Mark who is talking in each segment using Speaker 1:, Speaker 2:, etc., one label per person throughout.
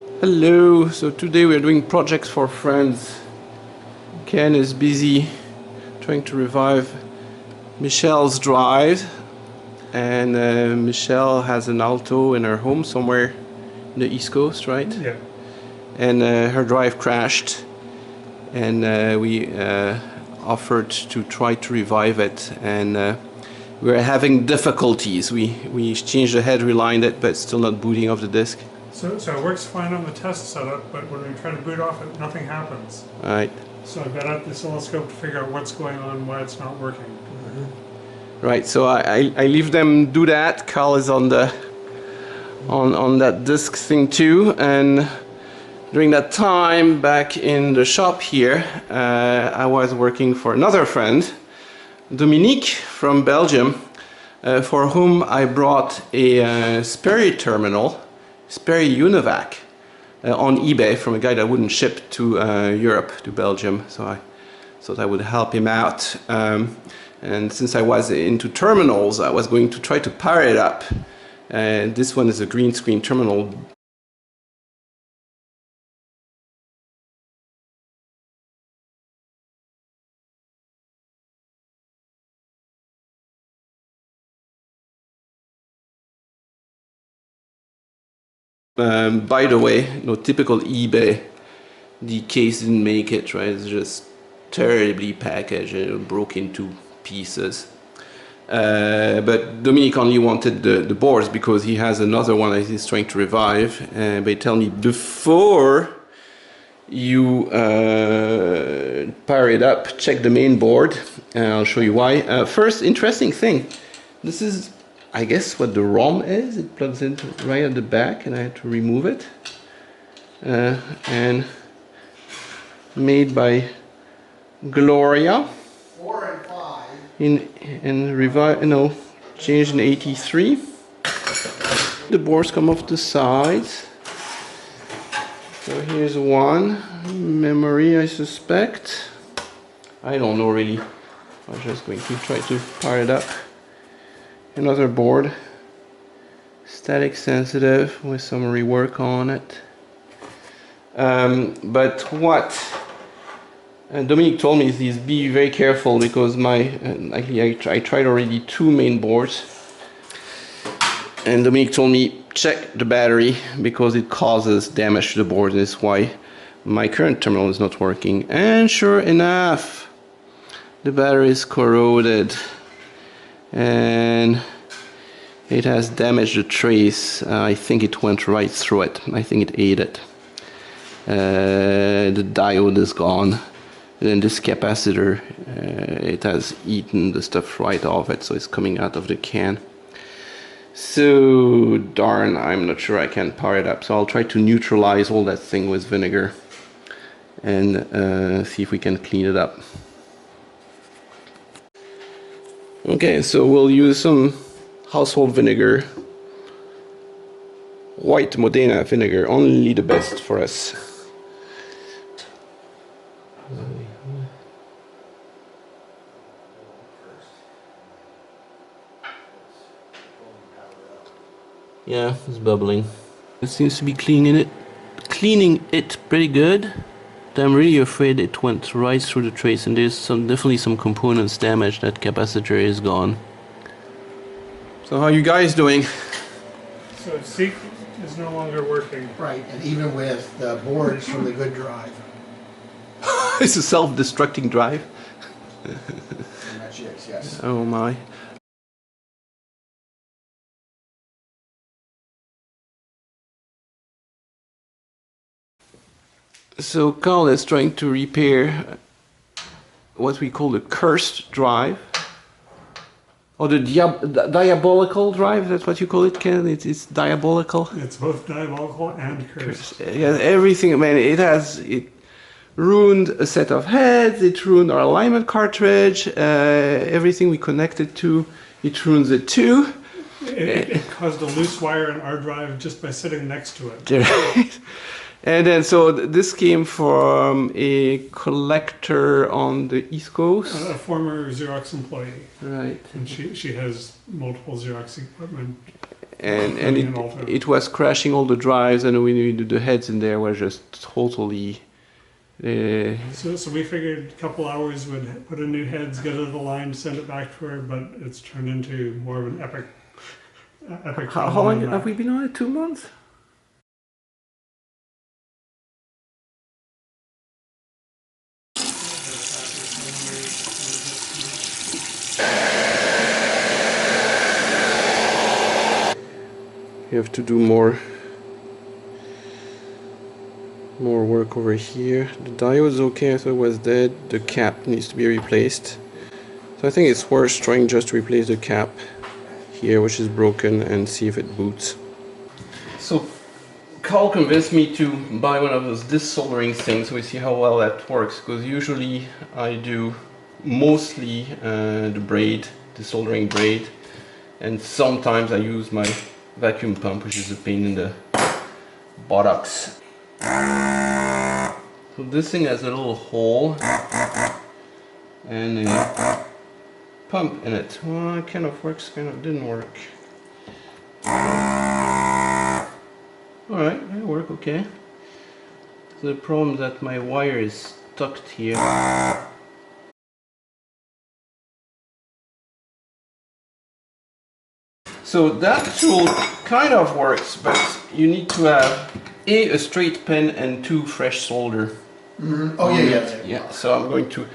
Speaker 1: Hello, so today we are doing projects for friends. Ken is busy trying to revive Michele's drive, and Michele has an Alto in her home somewhere in the East Coast, right?
Speaker 2: Yeah.
Speaker 1: And her drive crashed, and we offered to try to revive it, and we're having difficulties. We changed the head, relined it, but it's still not booting off the disk.
Speaker 2: So it works fine on the test setup, but when we try to boot off it, nothing happens.
Speaker 1: Right.
Speaker 2: So I got out the oscilloscope to figure out what's going on, why it's not working.
Speaker 1: Right, so I leave them do that. Carl is on the on that disk thing too, and during that time back in the shop here, I was working for another friend, Dominique from Belgium, for whom I brought a Sperry terminal, Sperry Univac, on eBay from a guy that wouldn't ship to Europe, to Belgium, so I thought I would help him out. And since I was into terminals, I was going to try to power it up. And this one is a green screen terminal. By the way, no typical eBay, the case didn't make it, right? It's just terribly packaged and it broke into pieces. But Dominique only wanted the boards because he has another one that he's trying to revive. But he tell me before you power it up, check the main board, and I'll show you why. First, interesting thing, this is, I guess, what the ROM is. It plugs in right at the back, and I had to remove it. And made by Gloria.
Speaker 3: 4 and 5.
Speaker 1: Changed in '83. The boards come off the sides. So here's one memory, I suspect. I don't know really. I'm just going to try to power it up. Another board, static sensitive with some rework on it. But what Dominique told me is be very careful because I tried already 2 main boards, and Dominique told me check the battery because it causes damage to the board, and that's why my current terminal is not working. And sure enough, the battery is corroded and it has damaged the trace. I think it went right through it. I think it ate it. The diode is gone. And then this capacitor, it has eaten the stuff right off it, so it's coming out of the can. So darn, I'm not sure I can power it up. So I'll try to neutralize all that thing with vinegar and see if we can clean it up. Okay, so we'll use some household vinegar, white Modena vinegar, only the best for us. Yeah, it's bubbling. It seems to be cleaning it pretty good. But I'm really afraid it went right through the trace, and there's definitely some components damaged. That capacitor is gone. So how are you guys doing?
Speaker 2: So Seek is no longer working.
Speaker 3: Right, and even with the boards from the good drive.
Speaker 1: It's a self-destructing drive.
Speaker 3: And that's it, yes.
Speaker 1: Oh my. So Carl is trying to repair what we call the cursed drive, or the diabolical drive. That's what you call it, Ken? It's diabolical.
Speaker 2: It's both diabolical and cursed.
Speaker 1: Yeah, everything. Man, it ruined a set of heads. It ruined our alignment cartridge. Everything we connected to, it ruins it too.
Speaker 2: It caused a loose wire in our drive just by sitting next to it.
Speaker 1: And then, so this came from a collector on the East Coast.
Speaker 2: A former Xerox employee.
Speaker 1: Right.
Speaker 2: And she has multiple Xerox equipment.
Speaker 1: and
Speaker 2: Running an Alto.
Speaker 1: it was crashing all the drives, and when we did the heads in there was just totally.
Speaker 2: So we figured a couple hours would put a new heads, get it of the line, send it back to her, but it's turned into more of an epic.
Speaker 1: How long have we been on it? 2 months? You have to do more work over here. The diode's okay, I thought it was dead. The cap needs to be replaced. So I think it's worth trying just to replace the cap here, which is broken, and see if it boots. So Carl convinced me to buy one of those disc soldering things, so we see how well that works, because usually I do mostly the soldering braid, and sometimes I use my vacuum pump, which is a pain in the buttocks. So this thing has a little hole and a pump in it. Well, it kind of works, kind of didn't work. Alright, it worked okay. So the problem is that my wire is tucked here. So that tool kind of works, but you need to have a straight pen and 2 fresh solder.
Speaker 3: Mm-hmm. Oh yeah.
Speaker 1: Yeah, so I'm going to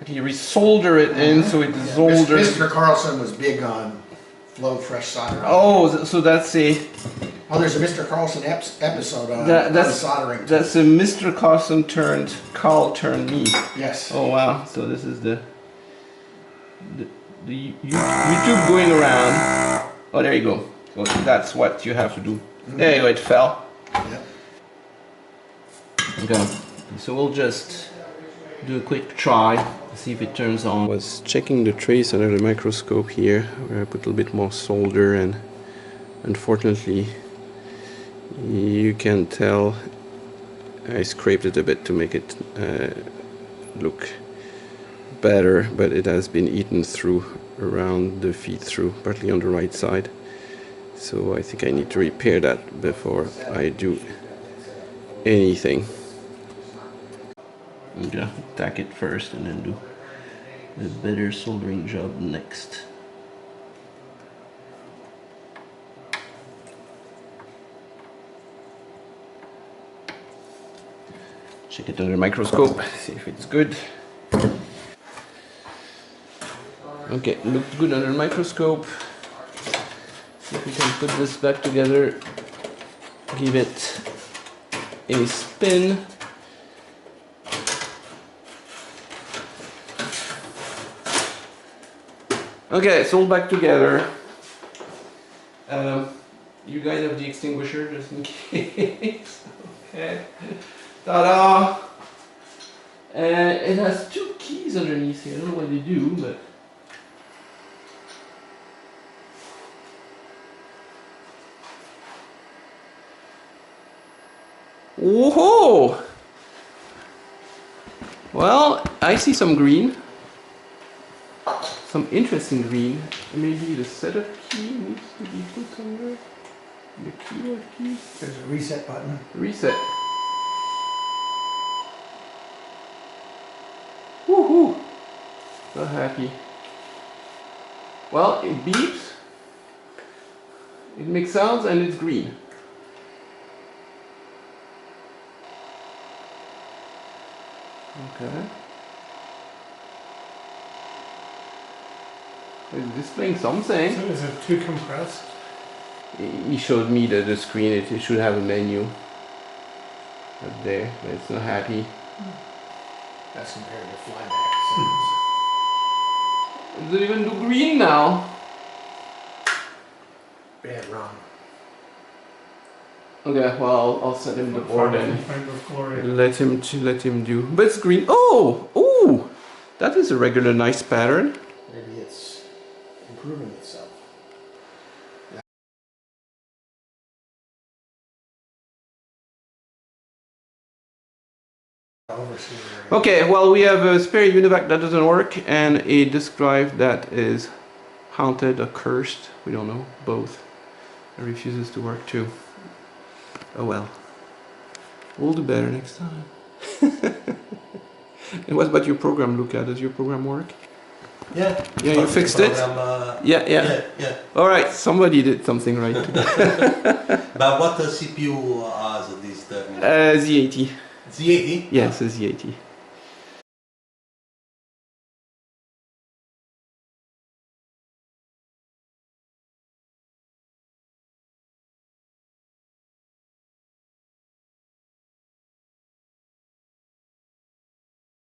Speaker 1: actually resolder it in so it is soldered.
Speaker 3: Mr. Carlson was big on flow fresh soldering.
Speaker 1: Oh, so that's a...
Speaker 3: Oh, there's a Mr. Carlson episode on soldering.
Speaker 1: That's a Mr. Carlson turned Carl turned me.
Speaker 3: Yes.
Speaker 1: Oh wow, so this is the YouTube going around. Oh, there you go. So that's what you have to do. Mm-hmm. There you go, it fell.
Speaker 3: Yep.
Speaker 1: Okay, so we'll just do a quick try to see if it turns on. I was checking the trace under the microscope here, where I put a little bit more solder, and unfortunately you can tell I scraped it a bit to make it look better, but it has been eaten through around the feed through, partly on the right side. So I think I need to repair that before I do anything. I'm gonna tack it first and then do the better soldering job next. Check it under the microscope, see if it's good. Okay, looked good under the microscope. See if we can put this back together. Give it a spin. Okay, it's all back together. You guys have the extinguisher just in case. Okay. Ta-da! It has 2 keys underneath here. I don't know what they do, but. Whoa! Well, I see some green. Some interesting green. Maybe the setup key needs to be put somewhere. The keyboard key.
Speaker 3: There's a reset button.
Speaker 1: Reset. Woohoo! So happy. Well, it beeps. It makes sounds and it's green. Okay. It's displaying something.
Speaker 2: So is it too compressed?
Speaker 1: He showed me that the screen, it should have a menu up there, but it's not happy.
Speaker 3: That's compared to flyback settings.
Speaker 1: Does it even do green now?
Speaker 3: Bad wrong.
Speaker 1: Okay, well I'll set him the board and let him do. But it's green. Oh, oh, that is a regular nice pattern.
Speaker 3: Maybe it's improving itself.
Speaker 1: Okay, well we have a Sperry Univac that doesn't work and a disk drive that is haunted or cursed. We don't know, both. It refuses to work too. Oh well. We'll do better next time. And what about your program, Luca? Does your program work?
Speaker 4: Yeah.
Speaker 1: Yeah, you fixed it? Yeah. All right, somebody did something right.
Speaker 4: But what CPU has this terminal?
Speaker 1: Z80.
Speaker 4: Z80?
Speaker 1: Yes, a Z80.